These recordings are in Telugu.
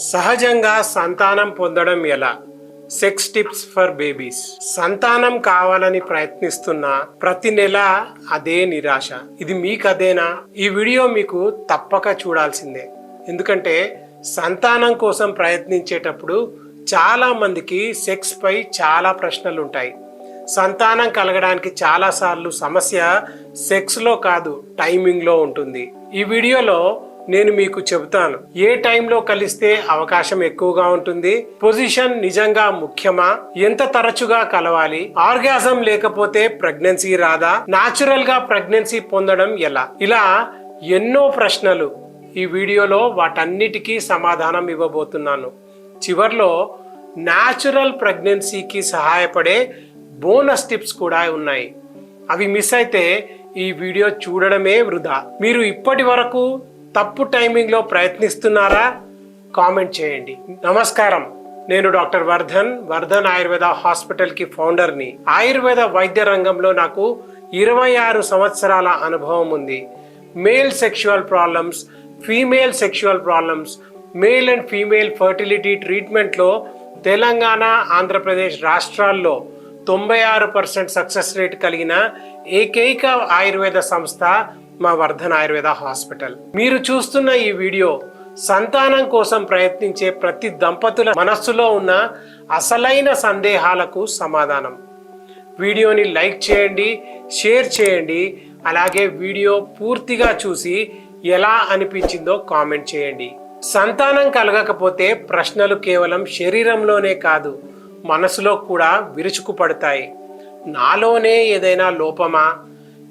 సహజంగా సంతానం పొందడం ఎలా? Sex tips for babies. సంతానం కావాలని ప్రయత్నిస్తున్న ప్రతి నెల అదే నిరాశ. ఇది మీకదేనా? ఈ వీడియో మీకు తప్పక చూడాల్సిందే. ఎందుకంటే సంతానం కోసం ప్రయత్నించేటప్పుడు చాలా మందికి సెక్స్ పై చాలా ప్రశ్నలు ఉంటాయి. సంతానం కలగడానికి చాలాసార్లు సమస్య సెక్స్లో కాదు, టైమింగ్లో ఉంటుంది. ఈ వీడియోలో నేను మీకు చెబుతాను, ఏ టైంలో కలిస్తే అవకాశం ఎక్కువగా ఉంటుంది, పొజిషన్ నిజంగా ముఖ్యమా, ఎంత తరచుగా కలవాలి, ఆర్గాజం లేకపోతే ప్రెగ్నెన్సీ రాదా, న్యాచురల్ గా ప్రెగ్నెన్సీ పొందడం ఎలా, ఇలా ఎన్నో ప్రశ్నలు. ఈ వీడియోలో వాటన్నిటికీ సమాధానం ఇవ్వబోతున్నాను. చివర్లో న్యాచురల్ ప్రెగ్నెన్సీకి సహాయపడే బోనస్ టిప్స్ కూడా ఉన్నాయి. అవి మిస్ అయితే ఈ వీడియో చూడడమే వృధా. మీరు ఇప్పటి వరకు తప్పు టైమింగ్లో ప్రయత్నిస్తున్నారా? కామెంట్ చేయండి. నమస్కారం, నేను డాక్టర్ వర్ధన్ ఆయుర్వేద హాస్పిటల్కి ఫౌండర్ని. ఆయుర్వేద వైద్య రంగంలో నాకు 26 సంవత్సరాల అనుభవం ఉంది. Male sexual problems, female sexual problems, male and female fertility ట్రీట్మెంట్లో తెలంగాణ, ఆంధ్రప్రదేశ్ రాష్ట్రాల్లో 96% సక్సెస్ రేట్ కలిగిన ఏకైక ఆయుర్వేద సంస్థ మా వర్ధన్ ఆయుర్వేద హాస్పిటల్. మీరు చూస్తున్న ఈ వీడియో సంతానం కోసం ప్రయత్నించే ప్రతి దంపతుల మనస్సులో ఉన్న అసలైన సందేహాలకు సమాధానం. వీడియోని లైక్ చేయండి, షేర్ చేయండి, అలాగే వీడియో పూర్తిగా చూసి ఎలా అనిపించిందో కామెంట్ చేయండి. సంతానం కలగకపోతే ప్రశ్నలు కేవలం శరీరంలోనే కాదు, మనసులో కూడా విరుచుకుపడతాయి. నాలోనే ఏదైనా లోపమా,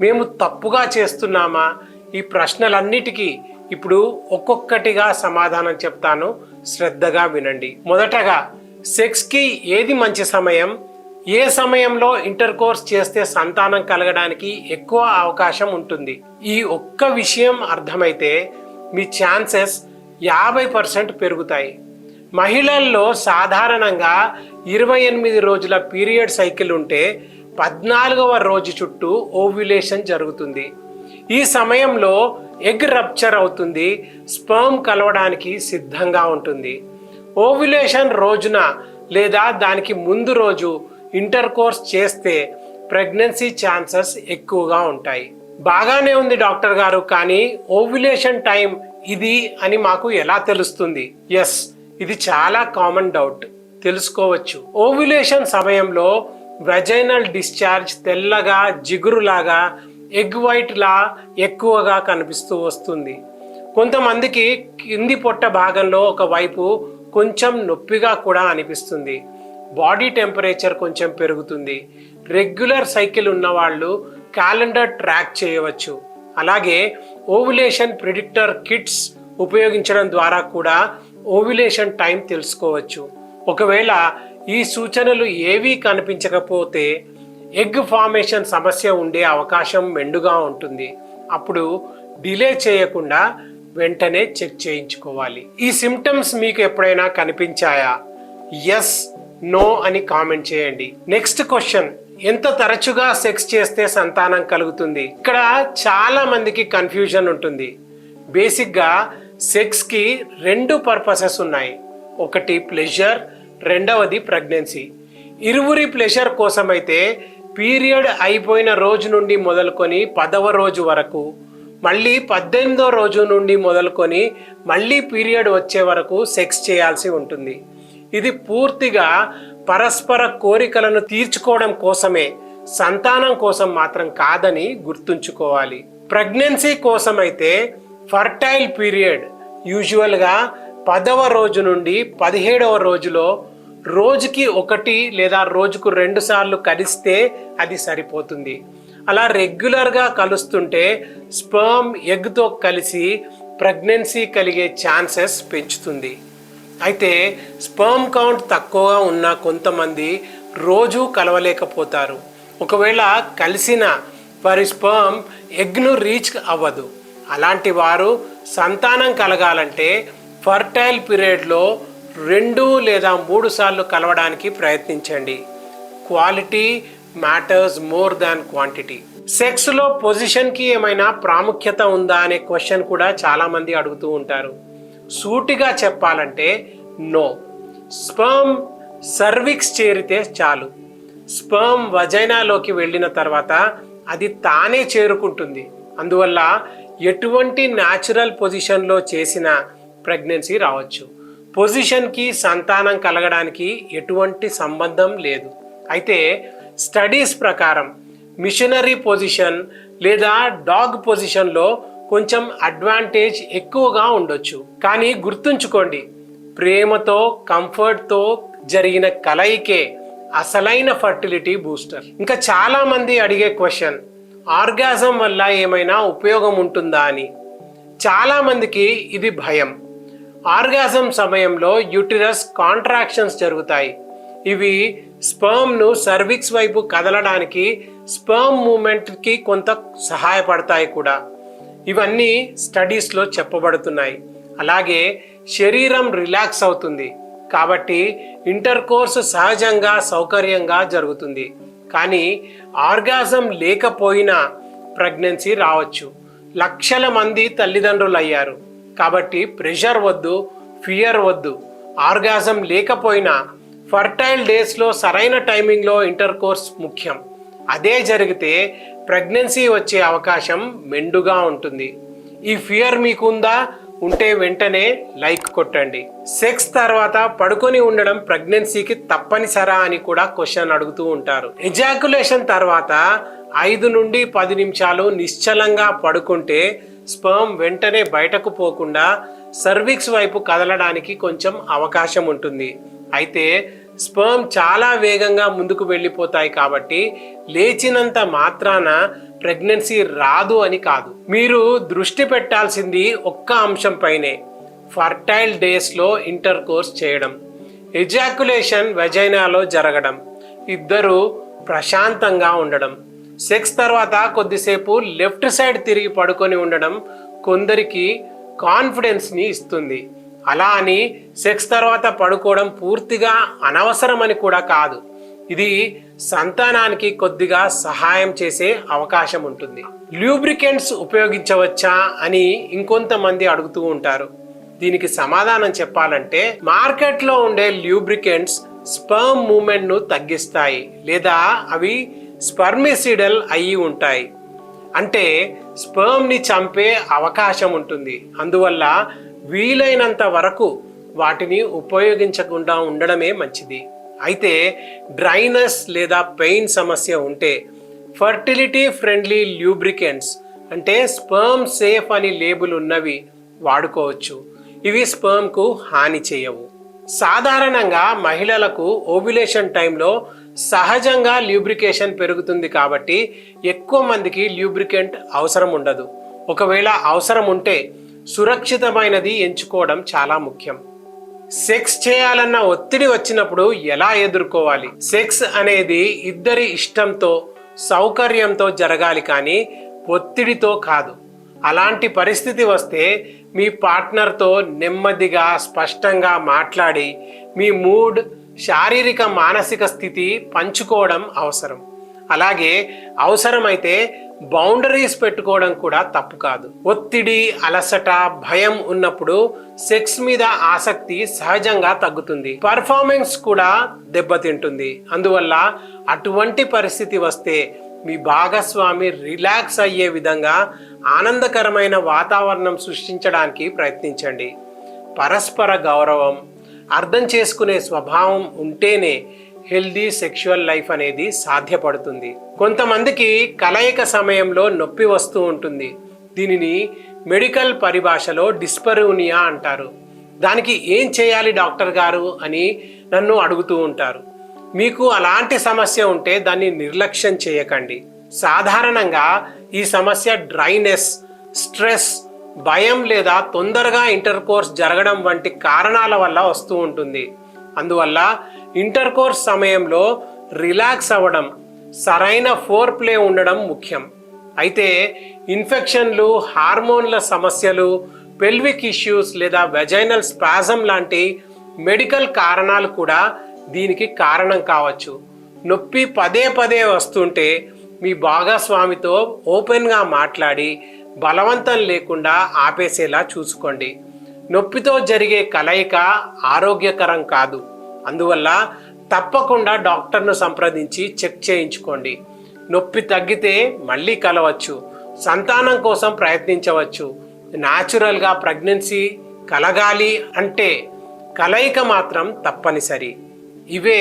మేము తప్పుగా చేస్తున్నామా? ఈ ప్రశ్నలన్నిటికీ ఇప్పుడు ఒక్కొక్కటిగా సమాధానం చెప్తాను, శ్రద్ధగా వినండి. మొదటగా, సెక్స్కి ఏది మంచి సమయం, ఏ సమయంలో ఇంటర్ కోర్స్ చేస్తే సంతానం కలగడానికి ఎక్కువ అవకాశం ఉంటుంది? ఈ ఒక్క విషయం అర్థమైతే మీ ఛాన్సెస్ 50% పెరుగుతాయి. మహిళల్లో సాధారణంగా 28 రోజుల పీరియడ్ సైకిల్ ఉంటే 14వ రోజు చుట్టూ ఓవ్యులేషన్ జరుగుతుంది. ఈ సమయంలో ఎగ్ రప్చర్ అవుతుంది, స్పర్మ్ కలవడానికి సిద్ధంగా ఉంటుంది. ఓవ్యులేషన్ రోజున లేదా దానికి ముందు రోజు ఇంటర్ కోర్స్ చేస్తే ప్రెగ్నెన్సీ ఛాన్సెస్ ఎక్కువగా ఉంటాయి. బాగానే ఉంది డాక్టర్ గారు, కానీ ఓవ్యులేషన్ టైం ఇది అని మాకు ఎలా తెలుస్తుంది? ఎస్, ఇది చాలా కామన్ డౌట్. తెలుసుకోవచ్చు. ఓవ్యులేషన్ సమయంలో వెజైనల్ డిశ్చార్జ్ తెల్లగా, జిగురులాగా, ఎగ్ వైట్ లా ఎక్కువగా కనిపిస్తూ వస్తుంది. కొంతమందికి కింది పొట్ట భాగంలో ఒకవైపు కొంచెం నొప్పిగా కూడా అనిపిస్తుంది. బాడీ టెంపరేచర్ కొంచెం పెరుగుతుంది. రెగ్యులర్ సైకిల్ ఉన్నవాళ్ళు క్యాలెండర్ ట్రాక్ చేయవచ్చు. అలాగే ఓవ్యులేషన్ ప్రిడిక్టర్ కిట్స్ ఉపయోగించడం ద్వారా కూడా ఓవ్యులేషన్ టైం తెలుసుకోవచ్చు. ఒకవేళ ఈ సూచనలు ఏవీ కనిపించకపోతే ఎగ్ ఫార్మేషన్ సమస్య ఉండే అవకాశం మెండుగా ఉంటుంది. అప్పుడు డిలే చేయకుండా వెంటనే చెక్ చేయించుకోవాలి. ఈ సిమ్టమ్స్ మీకు ఎప్పుడైనా కనిపించాయా? ఎస్, నో అని కామెంట్ చేయండి. నెక్స్ట్ క్వశ్చన్, ఎంత తరచుగా సెక్స్ చేస్తే సంతానం కలుగుతుంది? ఇక్కడ చాలా మందికి కన్ఫ్యూజన్ ఉంటుంది. బేసిక్గా సెక్స్కి 2 పర్పసెస్ ఉన్నాయి. ఒకటి ప్లెజర్, రెండవది ప్రెగ్నెన్సీ. ఇరువురి ప్లెజర్ కోసమైతే పీరియడ్ అయిపోయిన రోజు నుండి మొదలుకొని 10వ రోజు వరకు, మళ్ళీ 18వ రోజు నుండి మొదలుకొని మళ్ళీ పీరియడ్ వచ్చే వరకు సెక్స్ చేయాల్సి ఉంటుంది. ఇది పూర్తిగా పరస్పర కోరికలను తీర్చుకోవడం కోసమే, సంతానం కోసం మాత్రం కాదని గుర్తుంచుకోవాలి. ప్రెగ్నెన్సీ కోసమైతే ఫర్టైల్ పీరియడ్ యూజువల్గా 10వ రోజు నుండి 17వ రోజులో రోజుకి 1 లేదా రోజుకు 2 సార్లు కలిస్తే అది సరిపోతుంది. అలా రెగ్యులర్గా కలుస్తుంటే స్పర్మ్ ఎగ్తో కలిసి ప్రెగ్నెన్సీ కలిగే ఛాన్సెస్ పెంచుతుంది. అయితే స్పర్మ్ కౌంట్ తక్కువగా ఉన్న కొంతమంది రోజు కలవలేకపోతారు. ఒకవేళ కలిసిన వారి స్పర్మ్ ఎగ్ను రీచ్ అవ్వదు. అలాంటి వారు సంతానం కలగాలంటే ఫర్టైల్ పీరియడ్లో 2 లేదా 3 సార్లు కలవడానికి ప్రయత్నించండి. Quality matters more than quantity. సెక్స్లో పొజిషన్కి ఏమైనా ప్రాముఖ్యత ఉందా అనే క్వశ్చన్ కూడా చాలామంది అడుగుతూ ఉంటారు. సూటిగా చెప్పాలంటే నో. స్పర్మ్ సర్విక్స్ చేరితే చాలు. స్పర్మ్ వజైనాలోకి వెళ్ళిన తర్వాత అది తానే చేరుకుంటుంది. అందువల్ల ఎటువంటి న్యాచురల్ పొజిషన్లో చేసిన ప్రెగ్నెన్సీ రావచ్చు. పొజిషన్కి సంతానం కలగడానికి ఎటువంటి సంబంధం లేదు. అయితే స్టడీస్ ప్రకారం మిషనరీ పొజిషన్ లేదా డాగ్ పొజిషన్లో కొంచెం అడ్వాంటేజ్ ఎక్కువగా ఉండొచ్చు. కానీ గుర్తుంచుకోండి, ప్రేమతో కంఫర్ట్తో జరిగిన కలయికే అసలైన ఫర్టిలిటీ బూస్టర్. ఇంకా చాలా మంది అడిగే క్వశ్చన్, ఆర్గాజం వల్ల ఏమైనా ఉపయోగం ఉంటుందా అని. చాలా మందికి ఇది భయం. ఆర్గాజం సమయంలో యూటిరస్ కాంట్రాక్షన్స్ జరుగుతాయి. ఇవి స్పర్మ్ను సర్విక్స్ వైపు కదలడానికి, స్పర్మ్ మూమెంట్కి కొంత సహాయపడతాయి కూడా. ఇవన్నీ స్టడీస్లో చెప్పబడుతున్నాయి. అలాగే శరీరం రిలాక్స్ అవుతుంది కాబట్టి ఇంటర్ కోర్స్ సహజంగా సౌకర్యంగా జరుగుతుంది. కానీ ఆర్గాజం లేకపోయినా ప్రెగ్నెన్సీ రావచ్చు. లక్షల మంది తల్లిదండ్రులు అయ్యారు. కాబట్టి ప్రెషర్ వద్దు, ఫియర్ వద్దు. ఆర్గాజం లేకపోయినా ఫర్టైల్ డేస్లో సరైన టైమింగ్లో ఇంటర్ కోర్స్ ముఖ్యం. అదే జరిగితే ప్రెగ్నెన్సీ వచ్చే అవకాశం మెండుగా ఉంటుంది. ఈ ఫియర్ మీకుందా? ఉంటే వెంటనే లైక్ కొట్టండి. సెక్స్ తర్వాత పడుకొని ఉండడం ప్రెగ్నెన్సీకి తప్పనిసరా అని కూడా క్వశ్చన్ అడుగుతూ ఉంటారు. ఎజాక్యులేషన్ తర్వాత 5 నుండి 10 నిమిషాలు నిశ్చలంగా పడుకుంటే స్పర్మ్ వెంటనే బయటకు పోకుండా సర్విక్స్ వైపు కదలడానికి కొంచెం అవకాశం ఉంటుంది. అయితే స్పర్మ్ చాలా వేగంగా ముందుకు వెళ్ళిపోతాయి కాబట్టి లేచినంత మాత్రాన ప్రెగ్నెన్సీ రాదు అని కాదు. మీరు దృష్టి పెట్టాల్సింది ఒక్క అంశంపైనే, ఫర్టైల్ డేస్లో ఇంటర్ కోర్స్ చేయడం, ఎజాక్యులేషన్ వెజైనాలో జరగడం, ఇద్దరు ప్రశాంతంగా ఉండడం. సెక్స్ తర్వాత కొద్దిసేపు లెఫ్ట్ సైడ్ తిరిగి పడుకొని ఉండడం కొందరికి కాన్ఫిడెన్స్ని ఇస్తుంది. అలా అని సెక్స్ తర్వాత పడుకోవడం పూర్తిగా అనవసరమని కూడా కాదు. ఇది సంతానానికి కొద్దిగా సహాయం చేసే అవకాశం ఉంటుంది. ల్యూబ్రికెంట్స్ ఉపయోగించవచ్చా అని ఇంకొంతమంది అడుగుతూ ఉంటారు. దీనికి సమాధానం చెప్పాలంటే, మార్కెట్లో ఉండే ల్యూబ్రికెంట్స్ స్పర్మ్ మూమెంట్ను తగ్గిస్తాయి లేదా అవి స్పర్మిసిడల్ అయి ఉంటాయి. అంటే స్పర్మ్ని చంపే అవకాశం ఉంటుంది. అందువల్ల వీలైనంత వరకు వాటిని ఉపయోగించకుండా ఉండడమే మంచిది. అయితే డ్రైనెస్ లేదా పెయిన్ సమస్య ఉంటే ఫర్టిలిటీ ఫ్రెండ్లీ ల్యూబ్రికెంట్స్ అంటే స్పర్మ్ సేఫ్ అని లేబుల్ ఉన్నవి వాడుకోవచ్చు. ఇవి స్పర్మ్కు హాని చేయవు. సాధారణంగా మహిళలకు ఓవ్యులేషన్ టైంలో సహజంగా ల్యూబ్రికేషన్ పెరుగుతుంది కాబట్టి ఎక్కువ మందికి ల్యూబ్రికెంట్ అవసరం ఉండదు. ఒకవేళ అవసరం ఉంటే సురక్షితమైనది ఎంచుకోవడం చాలా ముఖ్యం. సెక్స్ చేయాలన్న ఒత్తిడి వచ్చినప్పుడు ఎలా ఎదుర్కోవాలి? సెక్స్ అనేది ఇద్దరి ఇష్టంతో సౌకర్యంతో జరగాలి కానీ ఒత్తిడితో కాదు. అలాంటి పరిస్థితి వస్తే మీ పార్ట్నర్తో నెమ్మదిగా స్పష్టంగా మాట్లాడి మీ మూడ్, శారీరక మానసిక స్థితి పంచుకోవడం అవసరం. అలాగే అవసరమైతే బౌండరీస్ పెట్టుకోవడం కూడా తప్పు కాదు. ఒత్తిడి, అలసట, భయం ఉన్నప్పుడు సెక్స్ మీద ఆసక్తి సహజంగా తగ్గుతుంది. పర్ఫార్మెన్స్ కూడా దెబ్బతింటుంది. అందువల్ల అటువంటి పరిస్థితి వస్తే మీ భాగస్వామి రిలాక్స్ అయ్యే విధంగా ఆనందకరమైన వాతావరణం సృష్టించడానికి ప్రయత్నించండి. పరస్పర గౌరవం, అర్థం చేసుకునే స్వభావం ఉంటేనే హెల్దీ సెక్షువల్ లైఫ్ అనేది సాధ్యపడుతుంది. కొంతమందికి కలయిక సమయంలో నొప్పి వస్తూ ఉంటుంది. దీనిని మెడికల్ పరిభాషలో డిస్పరూనియా అంటారు. దానికి ఏం చేయాలి డాక్టర్ గారు అని నన్ను అడుగుతూ ఉంటారు. మీకు అలాంటి సమస్య ఉంటే దాన్ని నిర్లక్ష్యం చేయకండి. సాధారణంగా ఈ సమస్య డ్రైనెస్, స్ట్రెస్, భయం లేదా తొందరగా ఇంటర్ కోర్స్ జరగడం వంటి కారణాల వల్ల వస్తూ ఉంటుంది. అందువల్ల ఇంటర్ కోర్స్ సమయంలో రిలాక్స్ అవ్వడం, సరైన ఫోర్ ప్లే ఉండడం ముఖ్యం. అయితే ఇన్ఫెక్షన్లు, హార్మోన్ల సమస్యలు, పెల్విక్ ఇష్యూస్ లేదా వెజైనల్ స్పాజం లాంటి మెడికల్ కారణాలు కూడా దీనికి కారణం కావచ్చు. నొప్పి పదే పదే వస్తుంటే మీ భాగస్వామితో ఓపెన్గా మాట్లాడి బలవంతం లేకుండా ఆపేసేలా చూసుకోండి. నొప్పితో జరిగే కలయిక ఆరోగ్యకరం కాదు. అందువల్ల తప్పకుండా డాక్టర్ను సంప్రదించి చెక్ చేయించుకోండి. నొప్పి తగ్గితే మళ్ళీ కలవచ్చు, సంతానం కోసం ప్రయత్నించవచ్చు. న్యాచురల్గా ప్రెగ్నెన్సీ కలగాలి అంటే కలయిక మాత్రం తప్పనిసరి. ఇవే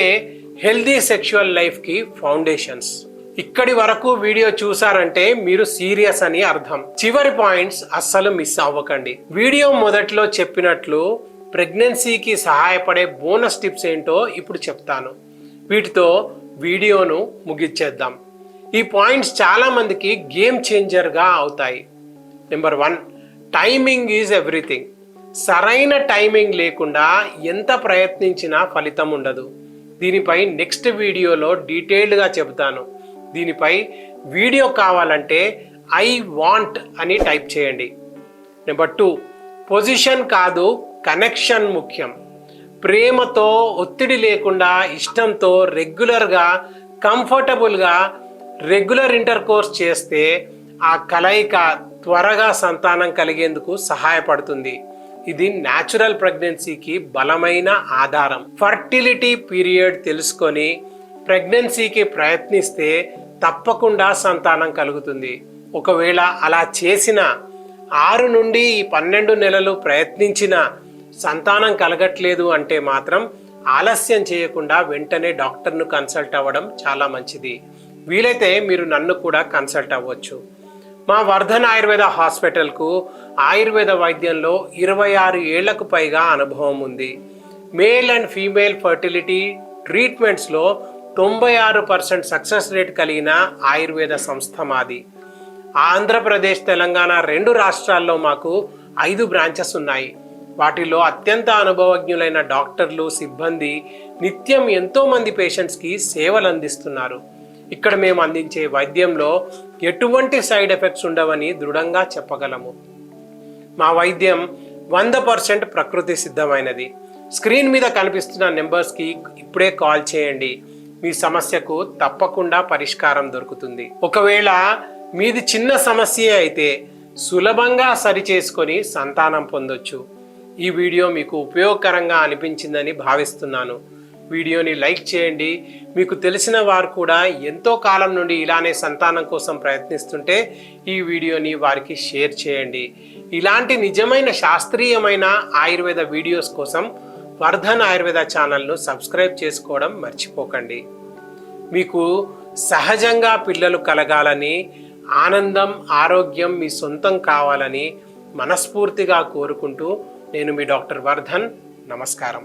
హెల్దీ సెక్షువల్ లైఫ్కి ఫౌండేషన్స్. ఇక్కడి వరకు వీడియో చూసారంటే మీరు సీరియస్ అని అర్థం. చివరి పాయింట్స్ అస్సలు మిస్ అవ్వకండి. వీడియో మొదట్లో చెప్పినట్లు ప్రెగ్నెన్సీకి సహాయపడే బోనస్ టిప్స్ ఏంటో ఇప్పుడు చెప్తాను. వీటితో వీడియోను ముగిచ్చేద్దాం. ఈ పాయింట్స్ చాలా మందికి గేమ్ చేంజర్గా అవుతాయి. Number 1, timing is everything. సరైన టైమింగ్ లేకుండా ఎంత ప్రయత్నించినా ఫలితం ఉండదు. దీనిపై నెక్స్ట్ వీడియోలో డీటెయిల్డ్గా చెబుతాను. దీనిపై వీడియో కావాలంటే ఐ వాంట్ అని టైప్ చేయండి. నెంబర్ 2, పొజిషన్ కాదు కనెక్షన్ ముఖ్యం. ప్రేమతో, ఒత్తిడి లేకుండా, ఇష్టంతో రెగ్యులర్గా, కంఫర్టబుల్గా రెగ్యులర్ ఇంటర్ కోర్స్ చేస్తే ఆ కలయిక త్వరగా సంతానం కలిగేందుకు సహాయపడుతుంది. ఇది న్యాచురల్ ప్రెగ్నెన్సీకి బలమైన ఆధారం. ఫర్టిలిటీ పీరియడ్ తెలుసుకొని ప్రెగ్నెన్సీకి ప్రయత్నిస్తే తప్పకుండా సంతానం కలుగుతుంది. ఒకవేళ అలా చేసిన 6 నుండి 12 నెలలు ప్రయత్నించిన సంతానం కలగట్లేదు అంటే మాత్రం ఆలస్యం చేయకుండా వెంటనే డాక్టర్ను కన్సల్ట్ అవ్వడం చాలా మంచిది. వీలైతే మీరు నన్ను కూడా కన్సల్ట్ అవ్వచ్చు. మా వర్ధన్ ఆయుర్వేద హాస్పిటల్కు ఆయుర్వేద వైద్యంలో 26 ఏళ్లకు పైగా అనుభవం ఉంది. మేల్ అండ్ ఫీమేల్ ఫర్టిలిటీ ట్రీట్మెంట్స్లో 96% సక్సెస్ రేట్ కలిగిన ఆయుర్వేద సంస్థ మాది. ఆంధ్రప్రదేశ్, తెలంగాణ 2 రాష్ట్రాల్లో మాకు 5 బ్రాంచెస్ ఉన్నాయి. వాటిలో అత్యంత అనుభవజ్ఞులైన డాక్టర్లు, సిబ్బంది నిత్యం ఎంతోమంది పేషెంట్స్కి సేవలు అందిస్తున్నారు. ఇక్కడ మేము అందించే వైద్యంలో ఎటువంటి సైడ్ ఎఫెక్ట్స్ ఉండవని దృఢంగా చెప్పగలము. మా వైద్యం 100% ప్రకృతి సిద్ధమైనది. స్క్రీన్ మీద కనిపిస్తున్న నెంబర్స్కి ఇప్పుడే కాల్ చేయండి. మీ సమస్యకు తప్పకుండా పరిష్కారం దొరుకుతుంది. ఒకవేళ మీది చిన్న సమస్య అయితే సులభంగా సరిచేసుకొని సంతానం పొందొచ్చు. ఈ వీడియో మీకు ఉపయోగకరంగా అనిపించిందని భావిస్తున్నాను. వీడియోని లైక్ చేయండి. మీకు తెలిసిన వారు కూడా ఎంతో కాలం నుండి ఇలానే సంతానం కోసం ప్రయత్నిస్తుంటే ఈ వీడియోని వారికి షేర్ చేయండి. ఇలాంటి నిజమైన శాస్త్రీయమైన ఆయుర్వేద వీడియోస్ కోసం వర్ధన్ ఆయుర్వేద ఛానల్ను సబ్స్క్రైబ్ చేసుకోవడం మర్చిపోకండి. మీకు సహజంగా పిల్లలు కలగాలని, ఆనందం, ఆరోగ్యం మీ సొంతం కావాలని మనస్ఫూర్తిగా కోరుకుంటూ నేను మీ డాక్టర్ వర్ధన్. నమస్కారం.